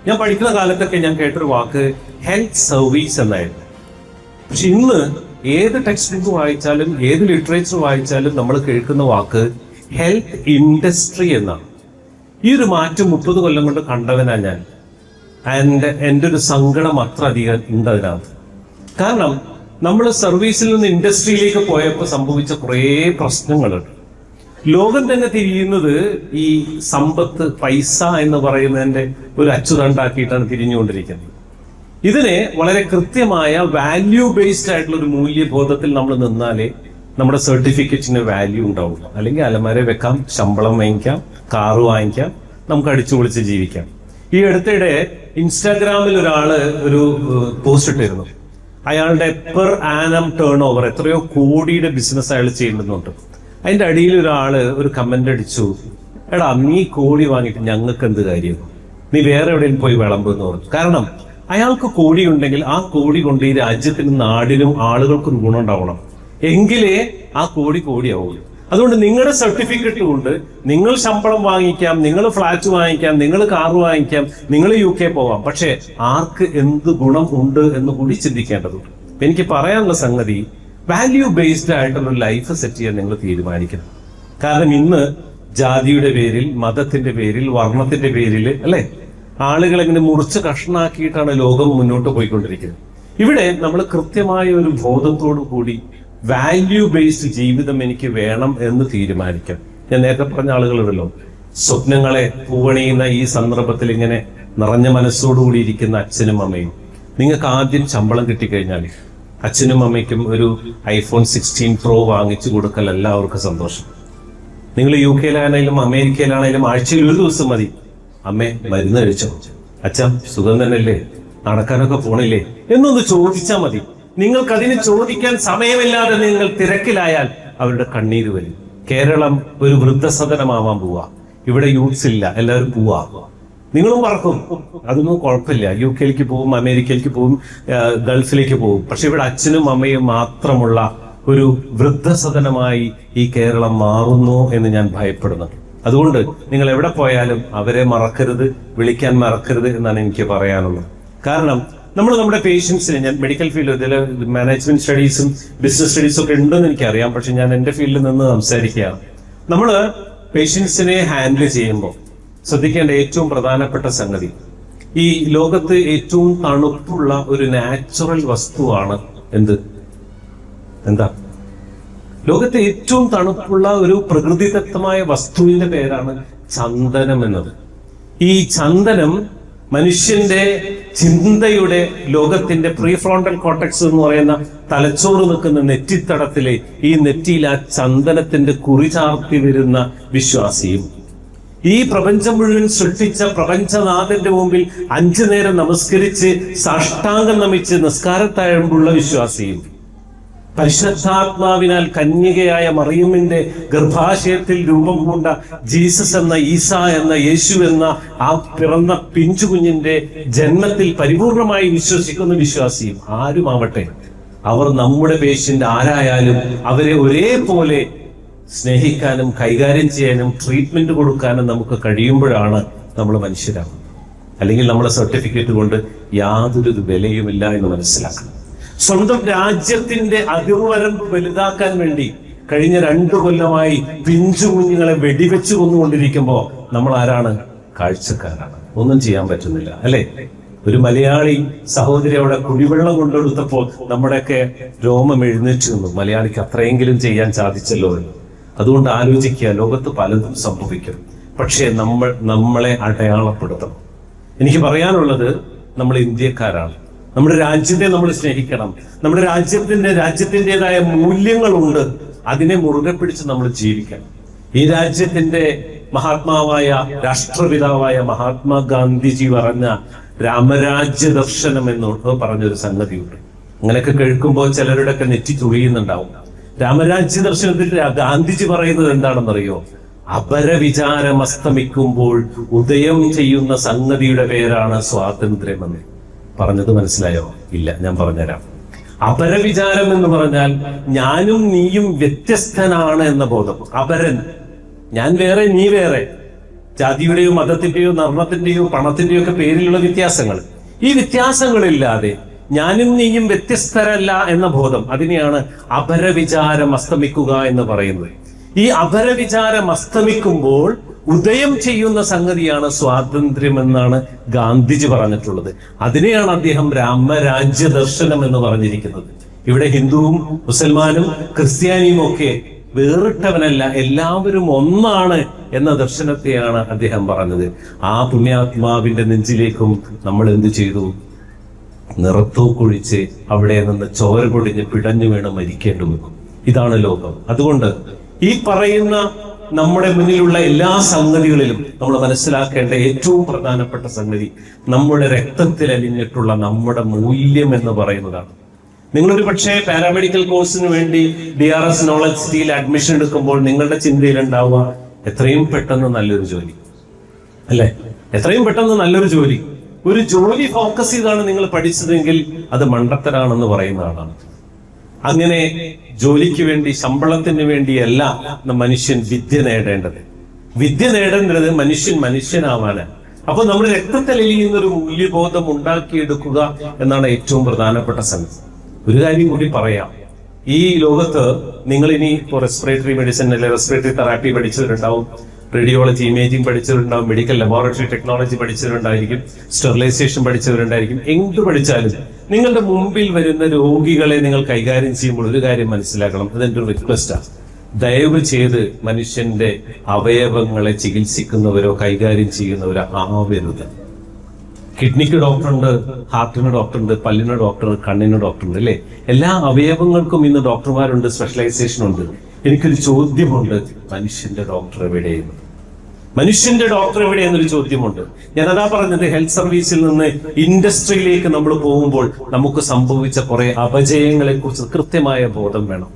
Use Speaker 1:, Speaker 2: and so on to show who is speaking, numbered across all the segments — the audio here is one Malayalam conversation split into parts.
Speaker 1: ഞാൻ പഠിക്കുന്ന കാലത്തൊക്കെ ഞാൻ കേട്ടൊരു വാക്ക് ഹെൽത്ത് സർവീസ് എന്നായിരുന്നു. പക്ഷെ ഇന്ന് ഏത് ടെക്സ്റ്റ് ബുക്ക് വായിച്ചാലും ഏത് ലിറ്ററേച്ചർ വായിച്ചാലും നമ്മൾ കേൾക്കുന്ന വാക്ക് ഹെൽത്ത് ഇൻഡസ്ട്രി എന്നാണ്. ഈ ഒരു മാറ്റം 30 കൊല്ലം കൊണ്ട് കണ്ടവനാ ഞാൻ. എൻ്റെ ഒരു സങ്കടം അത്ര അധികം ഉണ്ട് അതിനകത്ത്. കാരണം നമ്മൾ സർവീസിൽ നിന്ന് ഇൻഡസ്ട്രിയിലേക്ക് പോയപ്പോൾ സംഭവിച്ച കുറേ പ്രശ്നങ്ങളുണ്ട്. ലോകം തന്നെ തിരിയുന്നത് ഈ സമ്പത്ത്, പൈസ എന്ന് പറയുന്നതിന്റെ ഒരു അച്ചുതണ്ടാക്കിയിട്ടാണ് തിരിഞ്ഞുകൊണ്ടിരിക്കുന്നത്. ഇതിനെ വളരെ കൃത്യമായ വാല്യൂ ബേസ്ഡ് ആയിട്ടുള്ള ഒരു മൂല്യബോധത്തിൽ നമ്മൾ നിന്നാലേ നമ്മുടെ സർട്ടിഫിക്കറ്റിന് വാല്യൂ ഉണ്ടാവും. അല്ലെങ്കിൽ അലമാര വെക്കാം, ശമ്പളം വാങ്ങിക്കാം, കാറ് വാങ്ങിക്കാം, നമുക്ക് അടിച്ചു പൊളിച്ച് ജീവിക്കാം. ഈ അടുത്തിടെ ഇൻസ്റ്റാഗ്രാമിൽ ഒരാള് ഒരു പോസ്റ്റ് ഇട്ടിരുന്നു. അയാളുടെ പെർ ആനം ടേൺ ഓവർ എത്രയോ കോടിയുടെ ബിസിനസ് അയാൾ ചെയ്യുന്നുണ്ട്. അതിന്റെ അടിയിൽ ഒരാള് ഒരു കമന്റ് അടിച്ചു, എടാ നീ കോടി വാങ്ങിയിട്ട് ഞങ്ങൾക്ക് എന്ത് കാര്യം, നീ വേറെ എവിടെയും പോയി വിളമ്പെന്ന് പറഞ്ഞു. കാരണം അയാൾക്ക് കോടി ഉണ്ടെങ്കിൽ ആ കോടി കൊണ്ട് ഈ രാജ്യത്തിനും നാടിനും ആളുകൾക്കൊരു ഗുണം ഉണ്ടാവണം, എങ്കിലേ ആ കോടിയാവുള്ളൂ. അതുകൊണ്ട് നിങ്ങളുടെ സർട്ടിഫിക്കറ്റ് കൊണ്ട് നിങ്ങൾ ശമ്പളം വാങ്ങിക്കാം, നിങ്ങൾ ഫ്ലാറ്റ് വാങ്ങിക്കാം, നിങ്ങൾ കാർ വാങ്ങിക്കാം, നിങ്ങൾ UK പോവാം. പക്ഷെ ആർക്ക് എന്ത് ഗുണം ഉണ്ട് എന്ന് കൂടി ചിന്തിക്കേണ്ടതുണ്ട്. എനിക്ക് പറയാനുള്ള സംഗതി, വാല്യൂ ബേസ്ഡ് ആയിട്ടുള്ള ലൈഫ് സെറ്റ് ചെയ്യാൻ നിങ്ങൾ തീരുമാനിക്കണം. കാരണം ഇന്ന് ജാതിയുടെ പേരിൽ, മതത്തിന്റെ പേരിൽ, വർണ്ണത്തിന്റെ പേരിൽ അല്ലെ ആളുകൾ എങ്ങനെ മുറിച്ച് കഷ്ണാക്കിയിട്ടാണ് ലോകം മുന്നോട്ട് പോയിക്കൊണ്ടിരിക്കുന്നത്. ഇവിടെ നമ്മൾ കൃത്യമായ ഒരു ബോധത്തോടു കൂടി വാല്യൂ ബേസ്ഡ് ജീവിതം എനിക്ക് വേണം എന്ന് തീരുമാനിക്കാം. ഞാൻ നേരത്തെ പറഞ്ഞ ആളുകളുണ്ടല്ലോ, സ്വപ്നങ്ങളെ പൂവണിയുന്ന ഈ സന്ദർഭത്തിൽ ഇങ്ങനെ നിറഞ്ഞ മനസ്സോടുകൂടി ഇരിക്കുന്ന അച്ഛനും അമ്മയും, നിങ്ങൾക്ക് ആദ്യം ശമ്പളം കിട്ടിക്കഴിഞ്ഞാൽ അച്ഛനും അമ്മയ്ക്കും ഒരു iPhone 16 Pro വാങ്ങിച്ചു കൊടുക്കൽ എല്ലാവർക്കും സന്തോഷം. നിങ്ങൾ UK-ലാണെങ്കിലും അമേരിക്കയിലാണെങ്കിലും ആഴ്ചയിൽ ഒരു ദിവസം മതി, അമ്മേ മരുന്ന് കഴിച്ചോ, അച്ഛൻ സുഖം തന്നെയല്ലേ, നടക്കാനൊക്കെ പോണില്ലേ എന്നൊന്ന് ചോദിച്ചാൽ മതി. നിങ്ങൾക്കതിന് ചോദിക്കാൻ സമയമില്ലാതെ നിങ്ങൾ തിരക്കിലായാൽ അവരുടെ കണ്ണീര് വരും. കേരളം ഒരു വൃദ്ധസദനമാവാൻ പോവാ. ഇവിടെ യൂത്ത്സ് ഇല്ല, എല്ലാവരും പോവാ. നിങ്ങളും പറക്കും, അതൊന്നും കുഴപ്പമില്ല. UK-ലേക്ക് പോവും, അമേരിക്കയിലേക്ക് പോവും, ഗൾഫിലേക്ക് പോവും. പക്ഷെ ഇവിടെ അച്ഛനും അമ്മയും മാത്രമുള്ള ഒരു വൃദ്ധസദനമായി ഈ കേരളം മാറുന്നു എന്ന് ഞാൻ ഭയപ്പെടുന്നുണ്ട്. അതുകൊണ്ട് നിങ്ങൾ എവിടെ പോയാലും അവരെ മറക്കരുത്, വിളിക്കാൻ മറക്കരുത് എന്നാണ് എനിക്ക് പറയാനുള്ളത്. കാരണം നമ്മൾ നമ്മുടെ പേഷ്യൻസിനെ, ഞാൻ മെഡിക്കൽ ഫീൽഡ്, ഇതിൽ മാനേജ്മെന്റ് സ്റ്റഡീസും ബിസിനസ് സ്റ്റഡീസും ഒക്കെ ഉണ്ടെന്ന് എനിക്കറിയാം. പക്ഷെ ഞാൻ എൻ്റെ ഫീൽഡിൽ നിന്ന് സംസാരിക്കുകയാണ്. നമ്മൾ പേഷ്യൻസിനെ ഹാൻഡിൽ ചെയ്യുമ്പോൾ ശ്രദ്ധിക്കേണ്ട ഏറ്റവും പ്രധാനപ്പെട്ട സംഗതി, ഈ ലോകത്ത് ഏറ്റവും തണുപ്പുള്ള ഒരു നാച്ചുറൽ വസ്തുവാണ് എന്താ ലോകത്തെ ഏറ്റവും തണുപ്പുള്ള ഒരു പ്രകൃതിദത്തമായ വസ്തുവിന്റെ പേരാണ് ചന്ദനം എന്നത്. ഈ ചന്ദനം മനുഷ്യന്റെ ചിന്തയുടെ, ലോകത്തിന്റെ പ്രീഫ്രോണ്ടൽ കോർട്ടക്സ് എന്ന് പറയുന്ന തലച്ചോറ് നിൽക്കുന്ന നെറ്റിത്തടത്തിലെ ഈ നെറ്റിയിൽ ആ ചന്ദനത്തിന്റെ കുറി ചാർത്തി വരുന്ന വിശ്വാസിയും, ഈ പ്രപഞ്ചം മുഴുവൻ സൃഷ്ടിച്ച പ്രപഞ്ചനാഥന്റെ മുമ്പിൽ 5 നേരം നമസ്കരിച്ച് സാഷ്ടാംഗം നമിച്ച് നിസ്കാരത്താഴുമ്പുള്ള വിശ്വാസിയും, പരിശുദ്ധാത്മാവിനാൽ കന്യകയായ മറിയമിന്റെ ഗർഭാശയത്തിൽ രൂപം കൊണ്ട ജീസസ് എന്ന, ഈസ എന്ന, യേശു എന്ന ആ പിറന്ന പിഞ്ചുകുഞ്ഞിന്റെ ജന്മത്തിൽ പരിപൂർണമായി വിശ്വസിക്കുന്ന വിശ്വാസിയും ആരുമാവട്ടെ, അവർ നമ്മുടെ പേഷ്യന്റ് ആരായാലും അവരെ ഒരേപോലെ സ്നേഹിക്കാനും കൈകാര്യം ചെയ്യാനും ട്രീറ്റ്മെന്റ് കൊടുക്കാനും നമുക്ക് കഴിയുമ്പോഴാണ് നമ്മൾ മനുഷ്യരാകുന്നത്. അല്ലെങ്കിൽ നമ്മളെ സർട്ടിഫിക്കറ്റ് കൊണ്ട് യാതൊരു വിലയുമില്ല എന്ന് മനസ്സിലാക്കണം. സ്വന്തം രാജ്യത്തിന്റെ അതിർവരമ്പ് വലുതാക്കാൻ വേണ്ടി കഴിഞ്ഞ 2 കൊല്ലമായി പിഞ്ചു കുഞ്ഞുങ്ങളെ വെടിവെച്ച് കൊന്നുകൊണ്ടിരിക്കുമ്പോ നമ്മൾ ആരാണ്? കാഴ്ചക്കാരാണ്. ഒന്നും ചെയ്യാൻ പറ്റുന്നില്ല അല്ലെ? ഒരു മലയാളി സഹോദരി അവിടെ കുടിവെള്ളം കൊണ്ടെടുത്തപ്പോൾ നമ്മുടെയൊക്കെ രോമം എഴുന്നേറ്റ് നിന്നു. മലയാളിക്ക് അത്രയെങ്കിലും ചെയ്യാൻ സാധിച്ചല്ലോ എന്ന്. അതുകൊണ്ട് ആലോചിക്കുക, ലോകത്ത് പലതും സംഭവിക്കും, പക്ഷേ നമ്മളെ അടയാളപ്പെടുത്തണം. എനിക്ക് പറയാനുള്ളത്, നമ്മൾ ഇന്ത്യക്കാരാണ്. നമ്മുടെ രാജ്യത്തെ നമ്മൾ സ്നേഹിക്കണം. നമ്മുടെ രാജ്യത്തിൻ്റെതായ മൂല്യങ്ങളുണ്ട്, അതിനെ മുറുകെ പിടിച്ച് നമ്മൾ ജീവിക്കണം. ഈ രാജ്യത്തിന്റെ മഹാത്മാവായ രാഷ്ട്രപിതാവായ മഹാത്മാഗാന്ധിജി പറഞ്ഞ രാമരാജ്യ ദർശനം എന്ന് പറഞ്ഞൊരു സംഗതിയുണ്ട്. അങ്ങനെയൊക്കെ കേൾക്കുമ്പോൾ ചിലരുടെയൊക്കെ നെറ്റി ചുളിയുന്നുണ്ടാവും. രാമരാജ്യ ദർശനത്തിൽ ഗാന്ധിജി പറയുന്നത് എന്താണെന്നറിയോ? അപരവിചാരം അസ്തമിക്കുമ്പോൾ ഉദയം ചെയ്യുന്ന സംഗതിയുടെ പേരാണ് സ്വാതന്ത്ര്യമെന്ന്. പറഞ്ഞത് മനസ്സിലായോ? ഇല്ല, ഞാൻ പറഞ്ഞുതരാം. അപരവിചാരം എന്ന് പറഞ്ഞാൽ ഞാനും നീയും വ്യത്യസ്തനാണ് എന്ന ബോധം. അപരൻ, ഞാൻ വേറെ നീ വേറെ. ജാതിയുടെയോ മതത്തിന്റെയോ ധർമ്മത്തിന്റെയോ പണത്തിന്റെയോ ഒക്കെ പേരിലുള്ള വ്യത്യാസങ്ങൾ. ഈ വ്യത്യാസങ്ങളില്ലാതെ ഞാനും നീയും വ്യത്യസ്തരല്ല എന്ന ബോധം, അതിനെയാണ് അപരവിചാരം അസ്തമിക്കുക എന്ന് പറയുന്നത്. ഈ അപരവിചാരം അസ്തമിക്കുമ്പോൾ ഉദയം ചെയ്യുന്ന സംഗതിയാണ് സ്വാതന്ത്ര്യം എന്നാണ് ഗാന്ധിജി പറഞ്ഞിട്ടുള്ളത്. അതിനെയാണ് അദ്ദേഹം രാമരാജ്യ ദർശനം എന്ന് പറഞ്ഞിരിക്കുന്നത്. ഇവിടെ ഹിന്ദുവും മുസൽമാനും ക്രിസ്ത്യാനിയും ഒക്കെ വേറിട്ടവനല്ല, എല്ലാവരും ഒന്നാണ് എന്ന ദർശനത്തെയാണ് അദ്ദേഹം പറഞ്ഞത്. ആ പുണ്യാത്മാവിന്റെ നെഞ്ചിലേക്കും നമ്മൾ എന്ത് ചെയ്തു? നിറത്തൂക്കൊഴിച്ച് അവിടെ നിന്ന് ചോര പൊടിഞ്ഞ് പിടഞ്ഞു വീണ് മരിക്കേണ്ടി വന്നു. ഇതാണ് ലോകം. അതുകൊണ്ട് ഈ പറയുന്ന നമ്മുടെ മുന്നിലുള്ള എല്ലാ സംഗതികളിലും നമ്മൾ മനസ്സിലാക്കേണ്ട ഏറ്റവും പ്രധാനപ്പെട്ട സംഗതി നമ്മുടെ രക്തത്തിൽ അലിഞ്ഞിട്ടുള്ള നമ്മുടെ മൂല്യം എന്ന് പറയുന്നതാണ്. നിങ്ങളൊരു പക്ഷേ പാരാമെഡിക്കൽ കോഴ്സിന് വേണ്ടി DRS നോളജ് സിറ്റിയിൽ അഡ്മിഷൻ എടുക്കുമ്പോൾ നിങ്ങളുടെ ചിന്തയിലുണ്ടാവുക എത്രയും പെട്ടെന്ന് നല്ലൊരു ജോലി, അല്ലെ? എത്രയും പെട്ടെന്ന് നല്ലൊരു ജോലി. ഒരു ജോലി ഫോക്കസ് ചെയ്താണ് നിങ്ങൾ പഠിച്ചതെങ്കിൽ അത് മണ്ടത്തരാണെന്ന് പറയുന്ന ആളാണ്. അങ്ങനെ ജോലിക്ക് വേണ്ടി, ശമ്പളത്തിന് വേണ്ടിയല്ല മനുഷ്യൻ വിദ്യ നേടേണ്ടത്. വിദ്യ നേടേണ്ടത് മനുഷ്യനാവാനാണ്. അപ്പൊ നമ്മുടെ രക്തത്തിൽ എലിയുന്ന ഒരു മൂല്യബോധം ഉണ്ടാക്കിയെടുക്കുക എന്നാണ് ഏറ്റവും പ്രധാനപ്പെട്ട സംഗതി. ഒരു കാര്യം കൂടി പറയാം. ഈ ലോകത്ത് നിങ്ങൾ ഇനി ഇപ്പോൾ റെസ്പിറേറ്ററി മെഡിസിൻ അല്ലെ റെസ്പിറേറ്ററി തെറാപ്പി പഠിച്ചവരുണ്ടാവും, റേഡിയോളജി ഇമേജിംഗ് പഠിച്ചവരുണ്ടാവും, മെഡിക്കൽ ലബോറട്ടറി ടെക്നോളജി പഠിച്ചവരുണ്ടായിരിക്കും, സ്റ്റെറിലൈസേഷൻ പഠിച്ചവരുണ്ടായിരിക്കും. എന്ത് പഠിച്ചാലും നിങ്ങളുടെ മുമ്പിൽ വരുന്ന രോഗികളെ നിങ്ങൾ കൈകാര്യം ചെയ്യുമ്പോൾ ഒരു കാര്യം മനസ്സിലാക്കണം. അതെന്റെ ഒരു റിക്വസ്റ്റാണ്. ദയവ് ചെയ്ത് മനുഷ്യന്റെ അവയവങ്ങളെ ചികിത്സിക്കുന്നവരോ കൈകാര്യം ചെയ്യുന്നവരോ ആവരുത്. കിഡ്നിക്ക് ഡോക്ടറുണ്ട്, ഹാർട്ടിന് ഡോക്ടറുണ്ട്, പല്ലിന് ഡോക്ടറുണ്ട്, കണ്ണിന് ഡോക്ടറുണ്ട്, അല്ലെ? എല്ലാ അവയവങ്ങൾക്കും ഇന്ന് ഡോക്ടർമാരുണ്ട്, സ്പെഷ്യലൈസേഷൻ ഉണ്ട്. എനിക്കൊരു ചോദ്യമുണ്ട്, മനുഷ്യന്റെ ഡോക്ടർ എവിടെയെന്ന്? മനുഷ്യന്റെ ഡോക്ടർ എവിടെയെന്നൊരു ചോദ്യമുണ്ട്. ഞാനതാ പറഞ്ഞത്, ഹെൽത്ത് സർവീസിൽ നിന്ന് ഇൻഡസ്ട്രിയിലേക്ക് നമ്മൾ പോകുമ്പോൾ നമുക്ക് സംഭവിച്ച കുറെ അപജയങ്ങളെ കുറിച്ച് കൃത്യമായ ബോധം വേണം.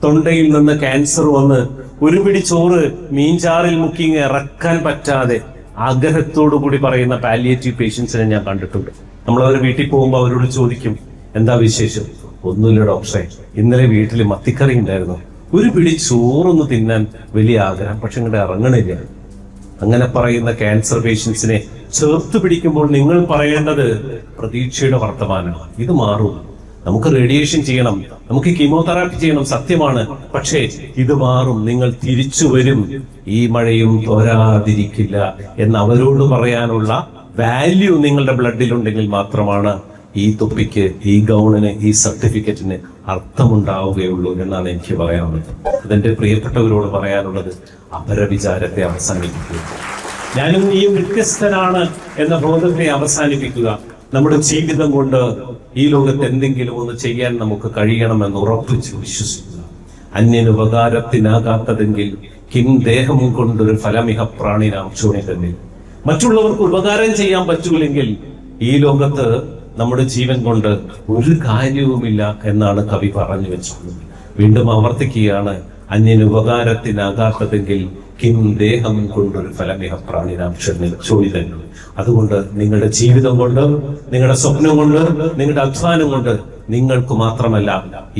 Speaker 1: തൊണ്ടയിൽ നിന്ന് ക്യാൻസർ വന്ന് ഒരു പിടി ചോറ് മീൻചാറിൽ മുക്കി ഇറക്കാൻ പറ്റാതെ ആഗ്രഹത്തോടു കൂടി പറയുന്ന പാലിയേറ്റീവ് പേഷ്യൻസിനെ ഞാൻ കണ്ടിട്ടുണ്ട്. നമ്മളവർ വീട്ടിൽ പോകുമ്പോൾ അവരോട് ചോദിക്കും, എന്താ വിശേഷം? ഒന്നുമില്ല ഡോക്ടറെ, ഇന്നലെ വീട്ടിൽ മത്തിക്കറി ഉണ്ടായിരുന്നു, ഒരു പിടി ചോറൊന്ന് തിന്നാൻ വലിയ ആഗ്രഹം, പക്ഷെ ഇങ്ങോട്ട് ഇറങ്ങണില്ല. അങ്ങനെ പറയുന്ന ക്യാൻസർ പേഷ്യൻസിനെ ചേർത്ത് പിടിക്കുമ്പോൾ നിങ്ങൾ പറയേണ്ടത് പ്രതീക്ഷയുടെ വർത്തമാനമാണ്. ഇത് മാറും. നമുക്ക് റേഡിയേഷൻ ചെയ്യണം, നമുക്ക് കീമോതെറാപ്പി ചെയ്യണം, സത്യമാണ്. പക്ഷേ ഇത് മാറും, നിങ്ങൾ തിരിച്ചു വരും, ഈ മഴയും തോരാതിരിക്കില്ല എന്ന് അവരോട് പറയാനുള്ള വാല്യൂ നിങ്ങളുടെ ബ്ലഡിലുണ്ടെങ്കിൽ മാത്രമാണ് ഈ തൊപ്പിക്ക്, ഈ ഗൗണിന്, ഈ സർട്ടിഫിക്കറ്റിന് അർത്ഥമുണ്ടാവുകയുള്ളൂ എന്നാണ് എനിക്ക് പറയാനുള്ളത്. അതെന്റെ പ്രിയപ്പെട്ടവരോട് പറയാനുള്ളത്, അപരവിചാരത്തെ അവസാനിപ്പിക്കുക. ഞാനും നീയും വ്യത്യസ്തനാണ് എന്ന ബോധത്തെ അവസാനിപ്പിക്കുക. നമ്മുടെ ജീവിതം കൊണ്ട് ഈ ലോകത്ത് എന്തെങ്കിലും ഒന്ന് ചെയ്യാൻ നമുക്ക് കഴിയണമെന്ന് ഉറപ്പിച്ച് വിശ്വസിക്കുക. അന്യനുപകാരത്തിനാകാത്തതെങ്കിൽ കിം ദേഹം കൊണ്ടൊരു ഫലമിഹ പ്രാണിനാം ശൂന്യതന്നിൽ. മറ്റുള്ളവർക്ക് ഉപകാരം ചെയ്യാൻ പറ്റൂലെങ്കിൽ ഈ ലോകത്ത് നമ്മുടെ ജീവൻ കൊണ്ട് ഒരു കാര്യവുമില്ല എന്നാണ് കവി പറഞ്ഞു വെച്ചത്. വീണ്ടും ആവർത്തിക്കുകയാണ്, അന്യനുപകാരത്തിനാകാത്തതെങ്കിൽ കിം ദേഹം കൊണ്ടൊരു ഫലമിഹ പ്രാണിനാം ശോഭിതന്നു. അതുകൊണ്ട് നിങ്ങളുടെ ജീവിതം കൊണ്ട്, നിങ്ങളുടെ സ്വപ്നം കൊണ്ട്, നിങ്ങളുടെ അധ്വാനം കൊണ്ട് നിങ്ങൾക്ക് മാത്രമല്ല,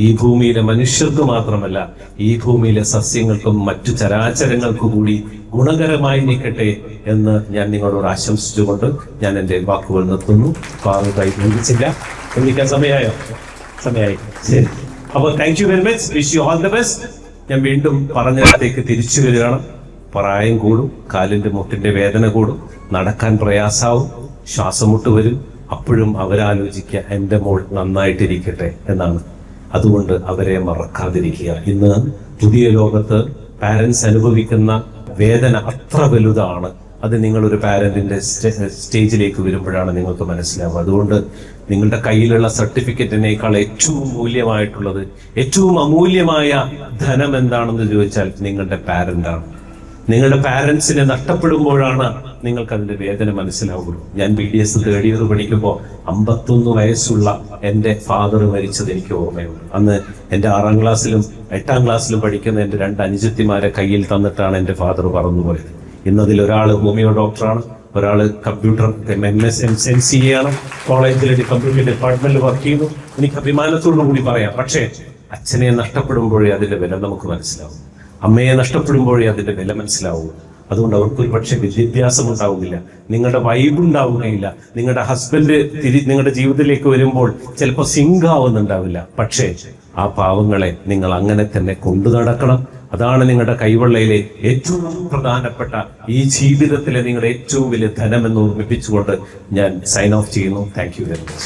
Speaker 1: ഈ ഭൂമിയിലെ മനുഷ്യർക്ക് മാത്രമല്ല, ഈ ഭൂമിയിലെ സസ്യങ്ങൾക്കും മറ്റു ചരാചരങ്ങൾക്കു കൂടി ഗുണകരമായി നിൽക്കട്ടെ എന്ന് ഞാൻ നിങ്ങളോട് ആശംസിച്ചുകൊണ്ട് ഞാൻ എൻ്റെ വാക്കുകൾ നിർത്തുന്നു. കൈപ്പിച്ചില്ല, വിളിക്കാൻ സമയമായോ? സമയമായി, ശരി. അപ്പൊ thank you very much, wish you all the best. ഞാൻ വീണ്ടും പറഞ്ഞിടത്തേക്ക് തിരിച്ചു വരികയാണ്. പ്രായം കൂടും, കാലിന്റെ മുട്ടിന്റെ വേദന കൂടും, നടക്കാൻ പ്രയാസാവും, ശ്വാസമുട്ട് വരും. അപ്പോഴും അവരാലോചിക്കുക, എൻ്റെ മോൾ നന്നായിട്ടിരിക്കട്ടെ എന്നാണ്. അതുകൊണ്ട് അവരെ മറക്കാതിരിക്കുക. ഇന്ന് പുതിയ ലോകത്ത് പാരന്റ്സ് അനുഭവിക്കുന്ന വേദന അത്ര വലുതാണ്. അത് നിങ്ങളൊരു പാരന്റിന്റെ സ്റ്റേജിലേക്ക് വരുമ്പോഴാണ് നിങ്ങൾക്ക് മനസ്സിലാവുക. അതുകൊണ്ട് നിങ്ങളുടെ കയ്യിലുള്ള സർട്ടിഫിക്കറ്റിനേക്കാൾ ഏറ്റവും മൂല്യമായിട്ടുള്ളത്, ഏറ്റവും അമൂല്യമായ ധനം എന്താണെന്ന് ചോദിച്ചാൽ നിങ്ങളുടെ പാരന്റാണ്. നിങ്ങളുടെ പാരന്റ്സിനെ നഷ്ടപ്പെടുമ്പോഴാണ് നിങ്ങൾക്ക് അതിന്റെ വേദന മനസ്സിലാവുള്ളൂ. ഞാൻ BDS തേർഡ് ഇയർ പഠിക്കുമ്പോൾ 51 വയസ്സുള്ള എൻ്റെ ഫാദർ മരിച്ചത് എനിക്ക് ഓർമ്മയുണ്ട്. അന്ന് എൻ്റെ 6ാം ക്ലാസ്സിലും 8ാം ക്ലാസ്സിലും പഠിക്കുന്ന എൻ്റെ 2 അനുജത്തിമാരെ കയ്യിൽ തന്നിട്ടാണ് എൻ്റെ ഫാദർ പറന്നുപോയത്. ഇന്നതിൽ ഒരാൾ ഹോമിയോ ഡോക്ടറാണ്, ഒരാൾ കമ്പ്യൂട്ടർ MCA ആണ്, കോളേജിലെ കമ്പ്യൂട്ടർ ഡിപ്പാർട്ട്മെന്റിൽ വർക്ക് ചെയ്യുന്നു. എനിക്ക് അഭിമാനത്തോടു കൂടി പറയാം. പക്ഷേ അച്ഛനെ നഷ്ടപ്പെടുമ്പോഴേ അതിന്റെ വില നമുക്ക് മനസ്സിലാവും, അമ്മയെ നഷ്ടപ്പെടുമ്പോഴേ അതിന്റെ വില മനസ്സിലാവൂ. അതുകൊണ്ട് അവർക്ക് ഒരു പക്ഷേ വിദ്യാഭ്യാസം ഉണ്ടാവുകയില്ല, നിങ്ങളുടെ വൈബ് ഉണ്ടാവുകയില്ല, നിങ്ങളുടെ ഹസ്ബൻഡ് നിങ്ങളുടെ ജീവിതത്തിലേക്ക് വരുമ്പോൾ ചിലപ്പോൾ സിങ്ക് ആവുന്നുണ്ടാവില്ല. പക്ഷേ ആ പാവങ്ങളെ നിങ്ങൾ അങ്ങനെ തന്നെ കൊണ്ടു നടക്കണം. അതാണ് നിങ്ങളുടെ കൈവെള്ളയിലെ ഏറ്റവും പ്രധാനപ്പെട്ട, ഈ ജീവിതത്തിലെ നിങ്ങളുടെ ഏറ്റവും വലിയ ധനം എന്ന് ഓർമ്മിപ്പിച്ചുകൊണ്ട് ഞാൻ സൈൻ ഓഫ് ചെയ്യുന്നു. Thank you very much.